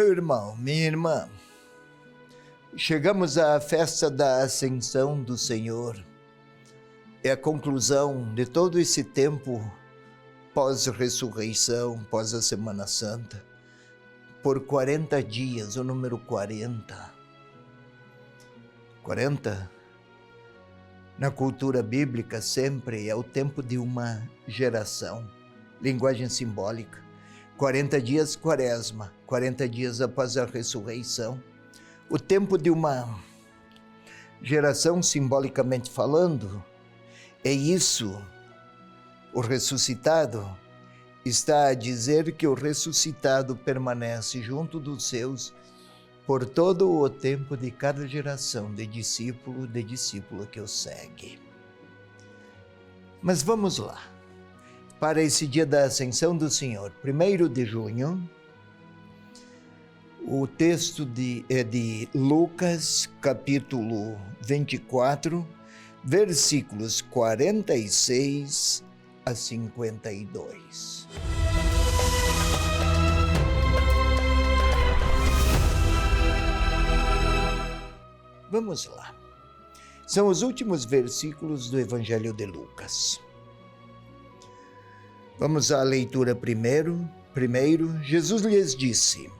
Meu irmão, minha irmã, chegamos à festa da Ascensão do Senhor. É a conclusão de todo esse tempo pós-ressurreição, pós a Semana Santa. Por 40 dias, o número 40. 40, na cultura bíblica, sempre é o tempo de uma geração. Linguagem simbólica. 40 dias, quaresma. 40 dias após a ressurreição. O tempo de uma geração, simbolicamente falando, é isso. O ressuscitado está a dizer que o ressuscitado permanece junto dos seus por todo o tempo de cada geração de discípulo que o segue. Mas vamos lá. Para esse dia da Ascensão do Senhor, 1º de junho, o texto é de Lucas, capítulo 24, versículos 46 a 52. Vamos lá. São os últimos versículos do Evangelho de Lucas. Vamos à leitura primeiro. Jesus lhes disse: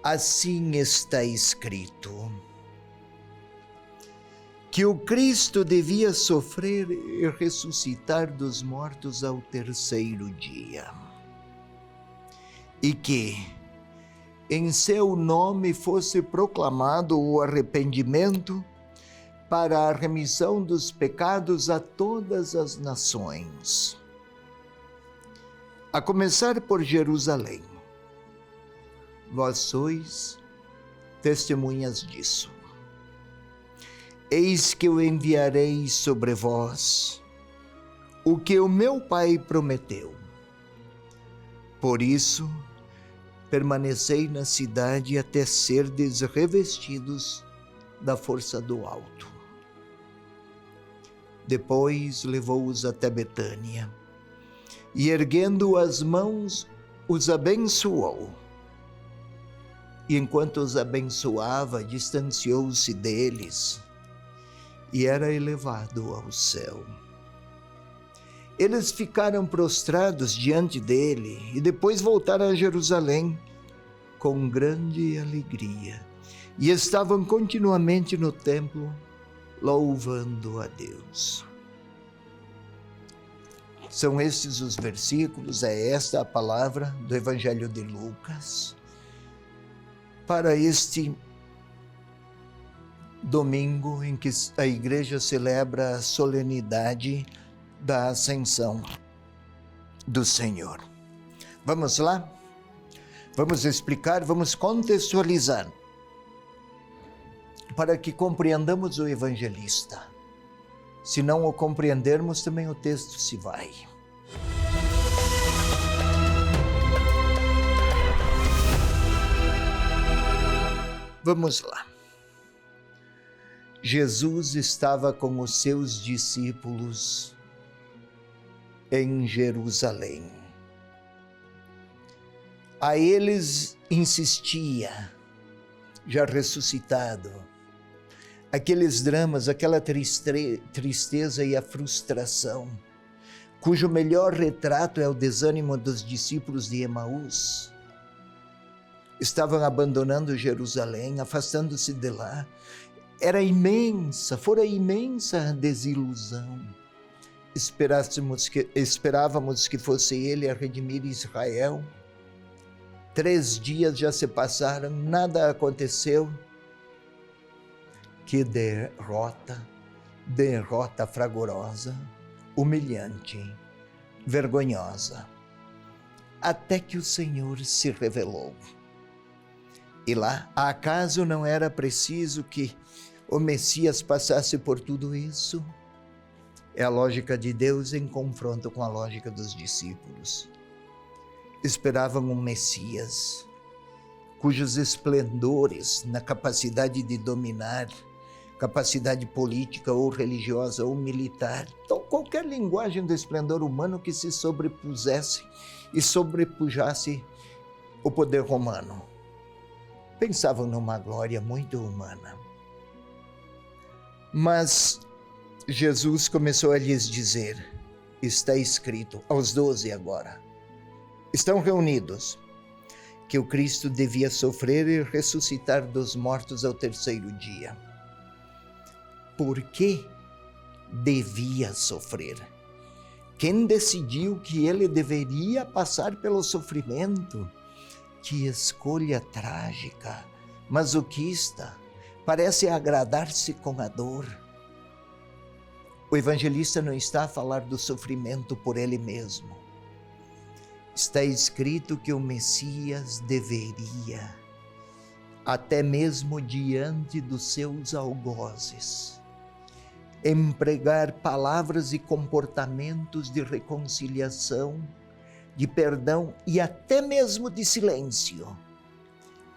assim está escrito, que o Cristo devia sofrer e ressuscitar dos mortos ao 3º dia, e que em seu nome fosse proclamado o arrependimento para a remissão dos pecados a todas as nações, a começar por Jerusalém. Vós sois testemunhas disso. Eis que eu enviarei sobre vós o que o meu Pai prometeu. Por isso, permanecei na cidade até serdes revestidos da força do alto. Depois levou-os até Betânia, e erguendo as mãos, os abençoou. E enquanto os abençoava, distanciou-se deles, e era elevado ao céu. Eles ficaram prostrados diante dele, e depois voltaram a Jerusalém com grande alegria, e estavam continuamente no templo, louvando a Deus. São estes os versículos, é esta a palavra do Evangelho de Lucas, para este domingo em que a igreja celebra a solenidade da Ascensão do Senhor. Vamos lá? Vamos explicar, vamos contextualizar, para que compreendamos o evangelista. Se não o compreendermos, também o texto se vai. Vamos lá. Jesus estava com os seus discípulos em Jerusalém. A eles insistia, já ressuscitado, aqueles dramas, aquela tristeza e a frustração, cujo melhor retrato é o desânimo dos discípulos de Emaús. Estavam abandonando Jerusalém, afastando-se de lá. Fora imensa a desilusão. Esperávamos que fosse ele a redimir Israel. 3 dias já se passaram, nada aconteceu. Que derrota fragorosa, humilhante, vergonhosa. Até que o Senhor se revelou. E lá, acaso não era preciso que o Messias passasse por tudo isso? É a lógica de Deus em confronto com a lógica dos discípulos. Esperavam um Messias, cujos esplendores na capacidade de dominar, capacidade política ou religiosa ou militar, então qualquer linguagem do esplendor humano que se sobrepusesse e sobrepujasse o poder romano. pensavam numa glória muito humana. Mas Jesus começou a lhes dizer, está escrito, aos 12 agora, estão reunidos, que o Cristo devia sofrer e ressuscitar dos mortos ao terceiro dia. Por que devia sofrer? Quem decidiu que ele deveria passar pelo sofrimento? Que escolha trágica, masoquista, parece agradar-se com a dor. O evangelista não está a falar do sofrimento por ele mesmo. Está escrito que o Messias deveria, até mesmo diante dos seus algozes, empregar palavras e comportamentos de reconciliação, de perdão e até mesmo de silêncio,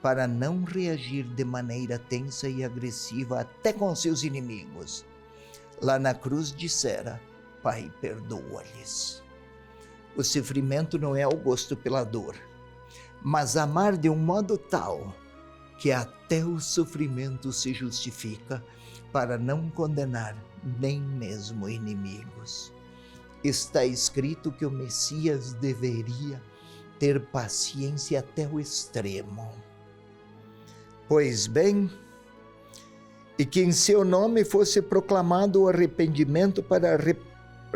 para não reagir de maneira tensa e agressiva até com seus inimigos. Lá na cruz dissera, Pai, perdoa-lhes. O sofrimento não é o gosto pela dor, mas amar de um modo tal que até o sofrimento se justifica para não condenar nem mesmo inimigos. Está escrito que o Messias deveria ter paciência até o extremo. Pois bem, e que em seu nome fosse proclamado o arrependimento para a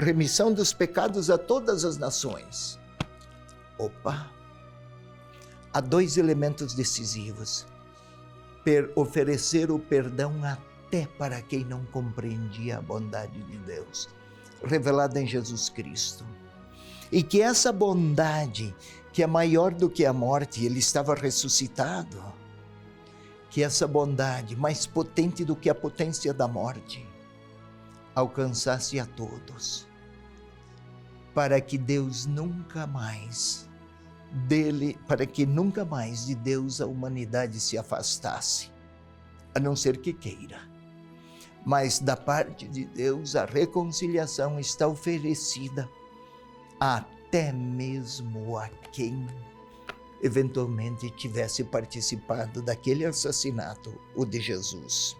remissão dos pecados a todas as nações. Opa! Há dois elementos decisivos. Oferecer o perdão até para quem não compreendia a bondade de Deus, revelada em Jesus Cristo. E que essa bondade, que é maior do que a morte, ele estava ressuscitado, que essa bondade, mais potente do que a potência da morte, alcançasse a todos, para que Deus nunca mais para que nunca mais de Deus a humanidade se afastasse, a não ser que queira. Mas da parte de Deus a reconciliação está oferecida até mesmo a quem eventualmente tivesse participado daquele assassinato, o de Jesus.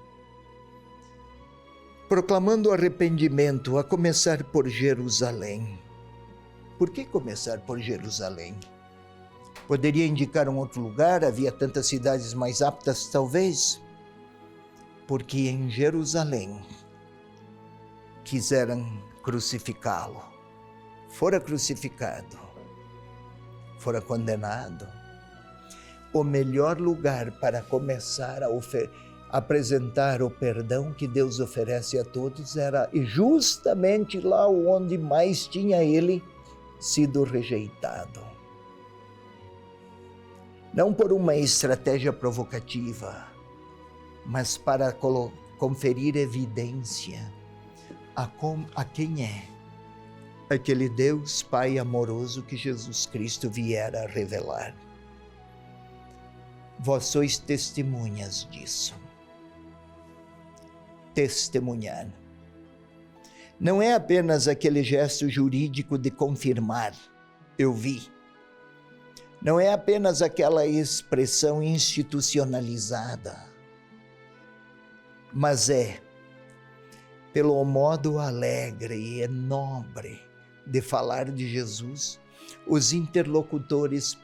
Proclamando o arrependimento, a começar por Jerusalém. Por que começar por Jerusalém? Poderia indicar um outro lugar, havia tantas cidades mais aptas, talvez, porque em Jerusalém quiseram crucificá-lo. Fora crucificado, fora condenado. O melhor lugar para começar a apresentar o perdão que Deus oferece a todos era justamente lá onde mais tinha ele sido rejeitado. Não por uma estratégia provocativa, mas para conferir evidência a quem é aquele Deus Pai amoroso que Jesus Cristo viera a revelar. Vós sois testemunhas disso. Testemunhar. Não é apenas aquele gesto jurídico de confirmar, eu vi. Não é apenas aquela expressão institucionalizada, mas é pelo modo alegre e nobre de falar de Jesus, os interlocutores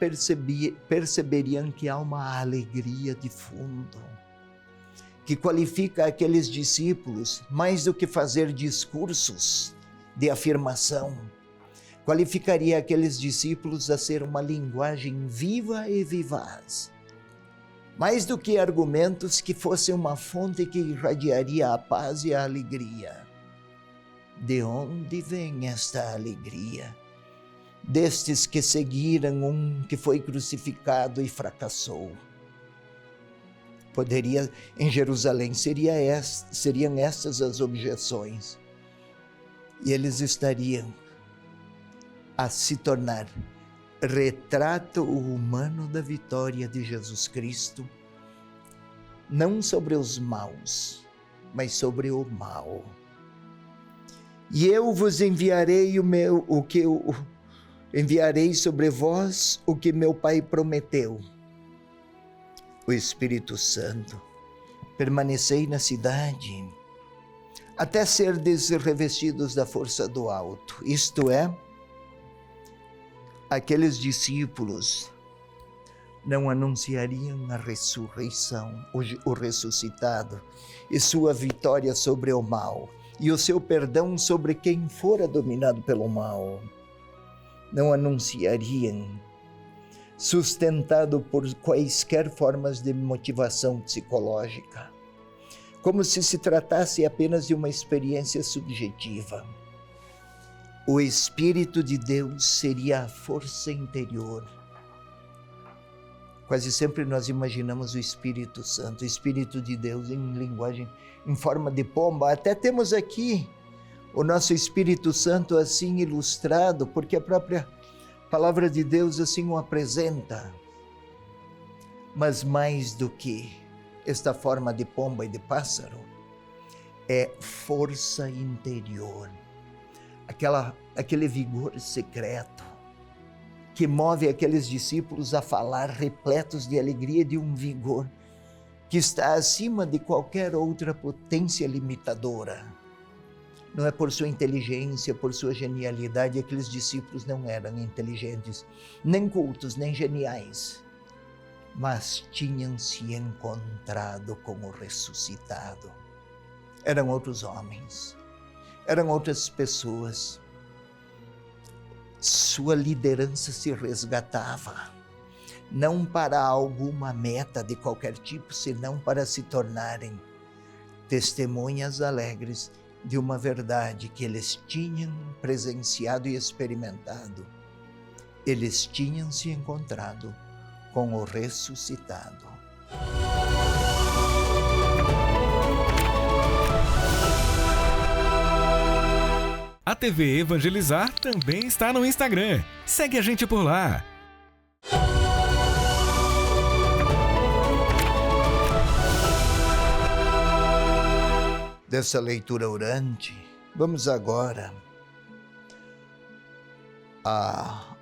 perceberiam que há uma alegria de fundo, que qualifica aqueles discípulos mais do que fazer discursos de afirmação, qualificaria aqueles discípulos a ser uma linguagem viva e vivaz, mais do que argumentos que fossem uma fonte que irradiaria a paz e a alegria. De onde vem esta alegria? Destes que seguiram um que foi crucificado e fracassou. Em Jerusalém seriam estas as objeções. E eles estariam a se tornar retrato humano da vitória de Jesus Cristo, não sobre os maus, mas sobre o mal. E eu vos enviarei enviarei sobre vós o que meu Pai prometeu. o Espírito Santo, permanecei na cidade, até serdes revestidos da força do alto. Isto é, aqueles discípulos não anunciariam a ressurreição, o ressuscitado, e sua vitória sobre o mal, e o seu perdão sobre quem fora dominado pelo mal. Não anunciariam, sustentado por quaisquer formas de motivação psicológica, como se se tratasse apenas de uma experiência subjetiva. O Espírito de Deus seria a força interior. Quase sempre nós imaginamos o Espírito Santo, o Espírito de Deus em linguagem, em forma de pomba. Até temos aqui o nosso Espírito Santo assim ilustrado, porque a própria palavra de Deus assim o apresenta. Mas mais do que esta forma de pomba e de pássaro, é força interior, aquele vigor secreto, que move aqueles discípulos a falar repletos de alegria, de um vigor que está acima de qualquer outra potência limitadora. Não é por sua inteligência, por sua genialidade. Aqueles discípulos não eram inteligentes, nem cultos, nem geniais, mas tinham se encontrado com o ressuscitado. Eram outros homens, eram outras pessoas. Sua liderança se resgatava, não para alguma meta de qualquer tipo, senão para se tornarem testemunhas alegres de uma verdade que eles tinham presenciado e experimentado. Eles tinham se encontrado com o ressuscitado. A TV Evangelizar também está no Instagram. Segue a gente por lá. Dessa leitura orante, vamos agora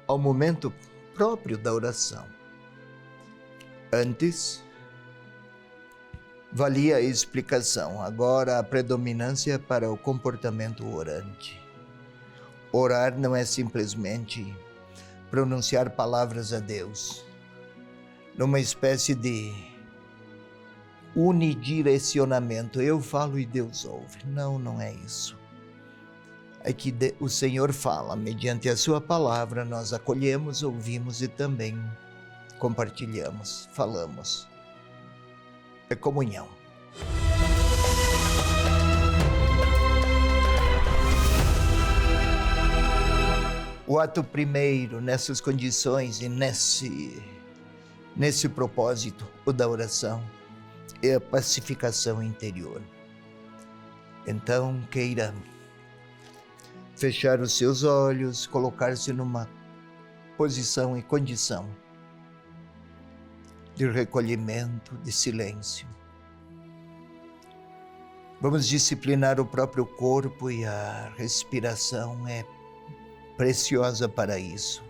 ao momento próprio da oração. Antes, valia a explicação, agora a predominância para o comportamento orante. Orar não é simplesmente pronunciar palavras a Deus, numa espécie de unidirecionamento. Eu falo e Deus ouve. Não, não é isso. É que o Senhor fala, mediante a sua palavra, nós acolhemos, ouvimos e também compartilhamos, falamos. É comunhão. O ato primeiro nessas condições e nesse propósito, o da oração, é a pacificação interior. Então, queira fechar os seus olhos, colocar-se numa posição e condição de recolhimento, de silêncio. Vamos disciplinar o próprio corpo e a respiração é preciosa para isso.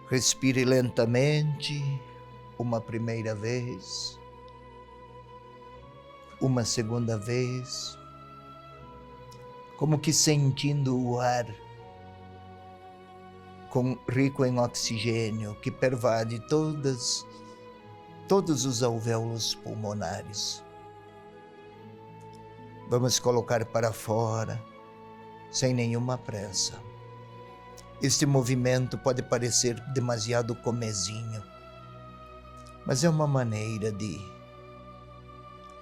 Respire lentamente, uma primeira vez, uma segunda vez, como que sentindo o ar rico em oxigênio que pervade todos os alvéolos pulmonares. Vamos colocar para fora, sem nenhuma pressa. Este movimento pode parecer demasiado comezinho, mas é uma maneira de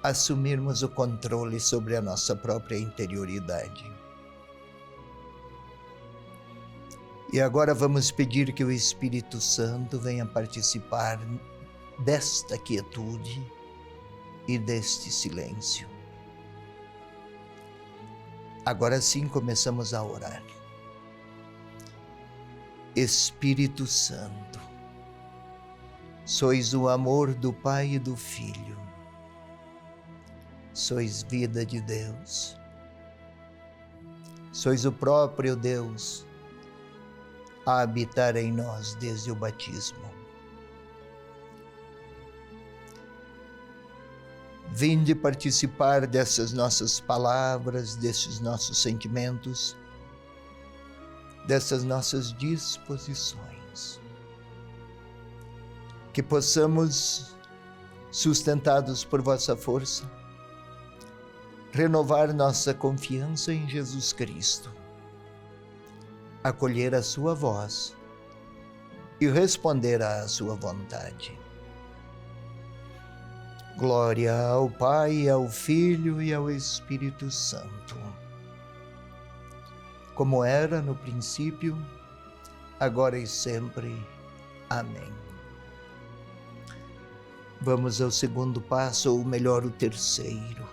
assumirmos o controle sobre a nossa própria interioridade. E agora vamos pedir que o Espírito Santo venha participar desta quietude e deste silêncio. Agora sim começamos a orar. Espírito Santo, sois o amor do Pai e do Filho, sois vida de Deus, sois o próprio Deus a habitar em nós desde o batismo. Vinde participar dessas nossas palavras, desses nossos sentimentos, dessas nossas disposições. Que possamos, sustentados por vossa força, renovar nossa confiança em Jesus Cristo, acolher a sua voz e responder à sua vontade. Glória ao Pai, ao Filho e ao Espírito Santo, como era no princípio, agora e sempre. Amém. Vamos ao segundo passo, ou melhor, o terceiro.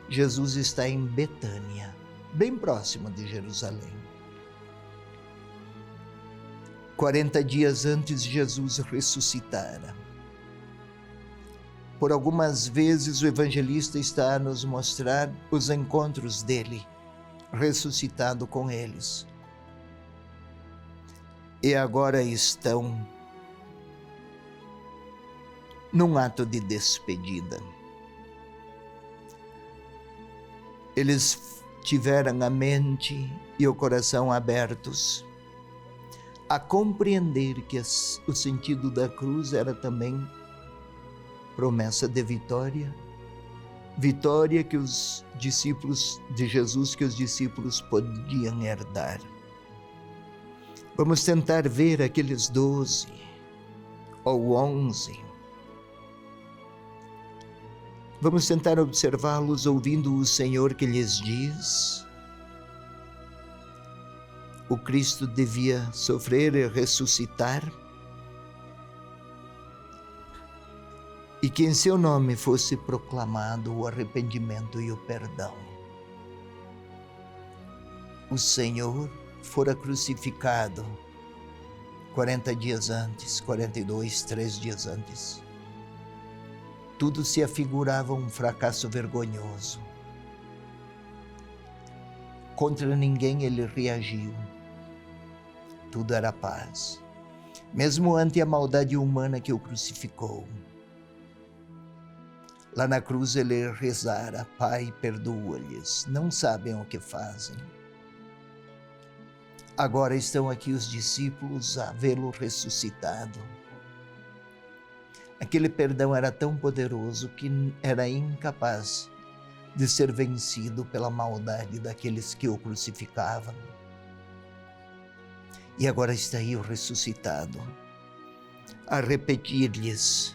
Jesus está em Betânia, bem próximo de Jerusalém. 40 dias antes, Jesus ressuscitara. Por algumas vezes o evangelista está a nos mostrar os encontros dele, ressuscitado com eles. E agora estão num ato de despedida. Eles tiveram a mente e o coração abertos a compreender que o sentido da cruz era também promessa de vitória, vitória que os discípulos de Jesus, que os discípulos podiam herdar. Vamos tentar ver aqueles 12 ou 11. Vamos tentar observá-los ouvindo o Senhor que lhes diz: o Cristo devia sofrer e ressuscitar, e que em seu nome fosse proclamado o arrependimento e o perdão. O Senhor fora crucificado 40 dias antes, 42, 3 dias antes. Tudo se afigurava um fracasso vergonhoso. Contra ninguém ele reagiu. Tudo era paz, mesmo ante a maldade humana que o crucificou. Lá na cruz ele rezara: Pai, perdoa-lhes, não sabem o que fazem. Agora estão aqui os discípulos a vê-lo ressuscitado. Aquele perdão era tão poderoso que era incapaz de ser vencido pela maldade daqueles que o crucificavam. E agora está aí o ressuscitado a repetir-lhes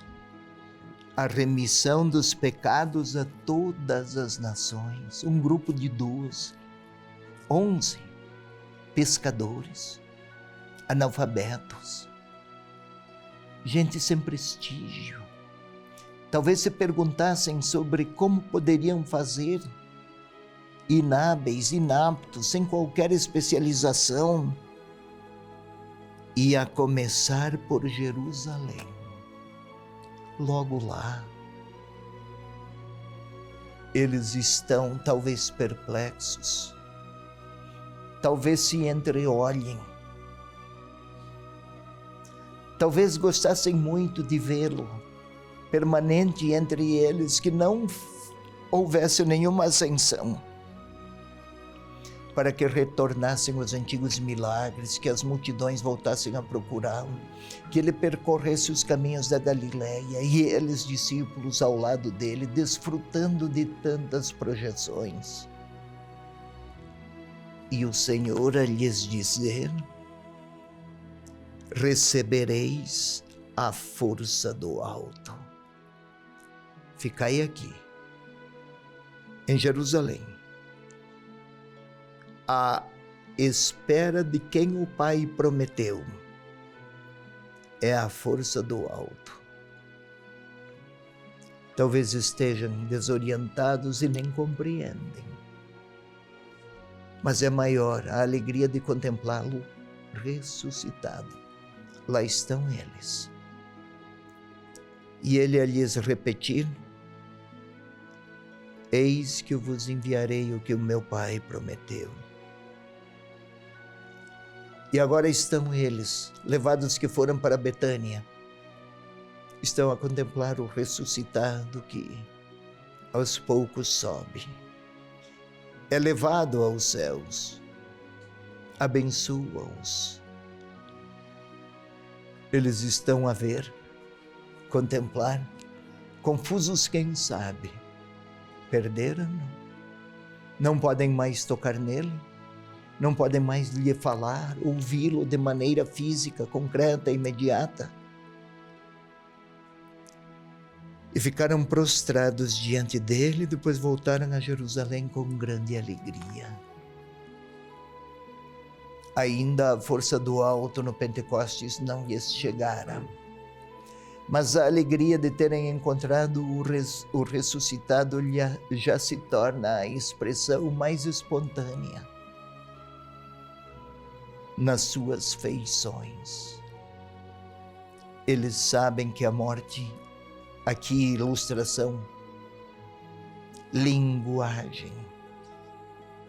a remissão dos pecados a todas as nações. Um grupo de 12, 11 pescadores, analfabetos, gente sem prestígio. Talvez se perguntassem sobre como poderiam fazer, inábeis, inaptos, sem qualquer especialização, e a começar por Jerusalém. Logo lá, eles estão talvez perplexos, talvez se entreolhem, talvez gostassem muito de vê-lo, permanente entre eles, que não houvesse nenhuma ascensão, para que retornassem os antigos milagres, que as multidões voltassem a procurá-lo, que ele percorresse os caminhos da Galileia e eles, discípulos, ao lado dele, desfrutando de tantas projeções. E o Senhor a lhes dizer: recebereis a força do alto. Ficai aqui, em Jerusalém, à espera de quem o Pai prometeu. É a força do alto. Talvez estejam desorientados e nem compreendem, mas é maior a alegria de contemplá-lo ressuscitado. Lá estão eles. E ele a lhes repetir: eis que eu vos enviarei o que o meu Pai prometeu. E agora estão eles, levados que foram para Betânia, estão a contemplar o ressuscitado que aos poucos sobe, é levado aos céus, abençoa-os. Eles estão a ver, contemplar, confusos quem sabe, perderam, não podem mais tocar nele, não podem mais lhe falar, ouvi-lo de maneira física, concreta, imediata. E ficaram prostrados diante dele, depois voltaram a Jerusalém com grande alegria. Ainda a força do alto no Pentecostes não lhes chegara, mas a alegria de terem encontrado o ressuscitado já se torna a expressão mais espontânea nas suas feições. Eles sabem que a morte, aqui ilustração, linguagem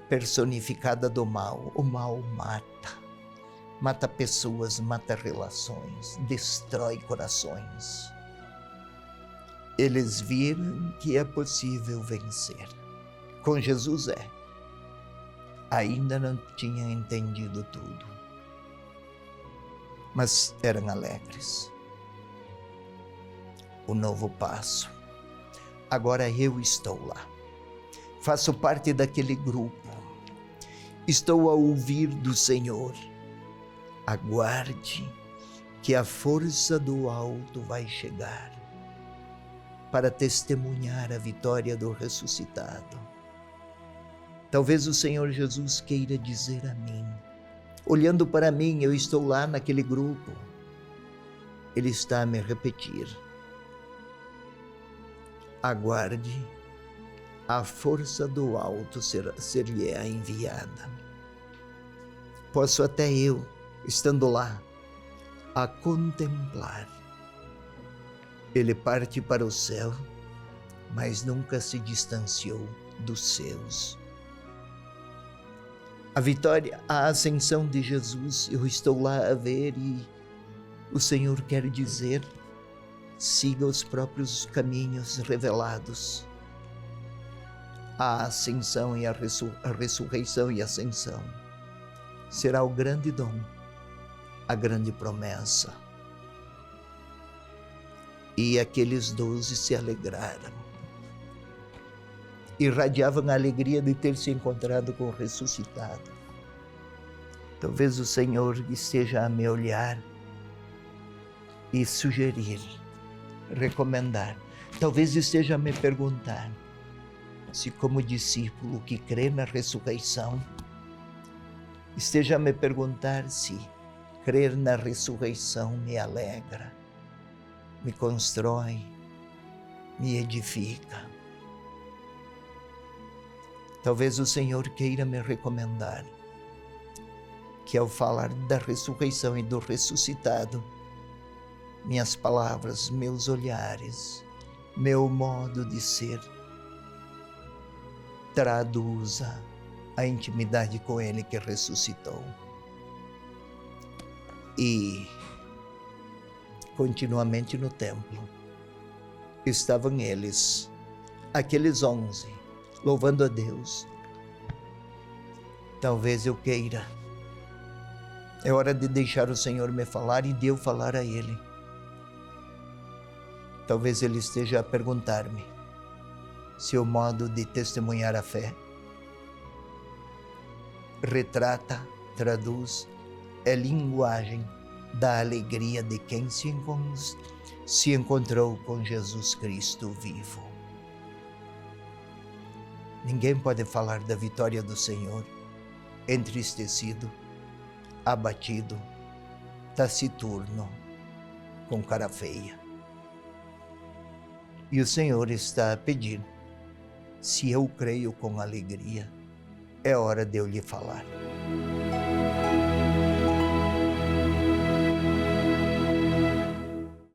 personificada do mal. O mal mata pessoas, mata relações, destrói corações. Eles viram que é possível vencer. Com Jesus ainda não tinham entendido tudo, mas eram alegres. O novo passo. Agora eu estou lá. Faço parte daquele grupo. Estou a ouvir do Senhor. Aguarde que a força do alto vai chegar para testemunhar a vitória do ressuscitado. Talvez o Senhor Jesus queira dizer a mim, olhando para mim, eu estou lá naquele grupo. Ele está a me repetir. Aguarde, a força do alto ser-lhe-á enviada. Posso até eu, estando lá, a contemplar. Ele parte para o céu, mas nunca se distanciou dos seus. A vitória, a ascensão de Jesus, eu estou lá a ver e o Senhor quer dizer, siga os próprios caminhos revelados. A ascensão e a ressurreição e a ascensão será o grande dom, a grande promessa. E aqueles 12 se alegraram. Irradiavam a alegria de ter se encontrado com o ressuscitado. Talvez o Senhor esteja a me olhar e sugerir, recomendar. Talvez esteja a me perguntar se, como discípulo que crê na ressurreição, esteja a me perguntar se crer na ressurreição me alegra, me constrói, me edifica. Talvez o Senhor queira me recomendar que, ao falar da ressurreição e do ressuscitado, minhas palavras, meus olhares, meu modo de ser, traduza a intimidade com Ele que ressuscitou. E, continuamente no templo, estavam eles, aqueles 11, louvando a Deus. Talvez eu queira. É hora de deixar o Senhor me falar e de eu falar a Ele. Talvez Ele esteja a perguntar-me se o modo de testemunhar a fé retrata, traduz, é linguagem da alegria de quem se encontrou com Jesus Cristo vivo. Ninguém pode falar da vitória do Senhor entristecido, abatido, taciturno, com cara feia. E o Senhor está a pedir, se eu creio com alegria, é hora de eu lhe falar.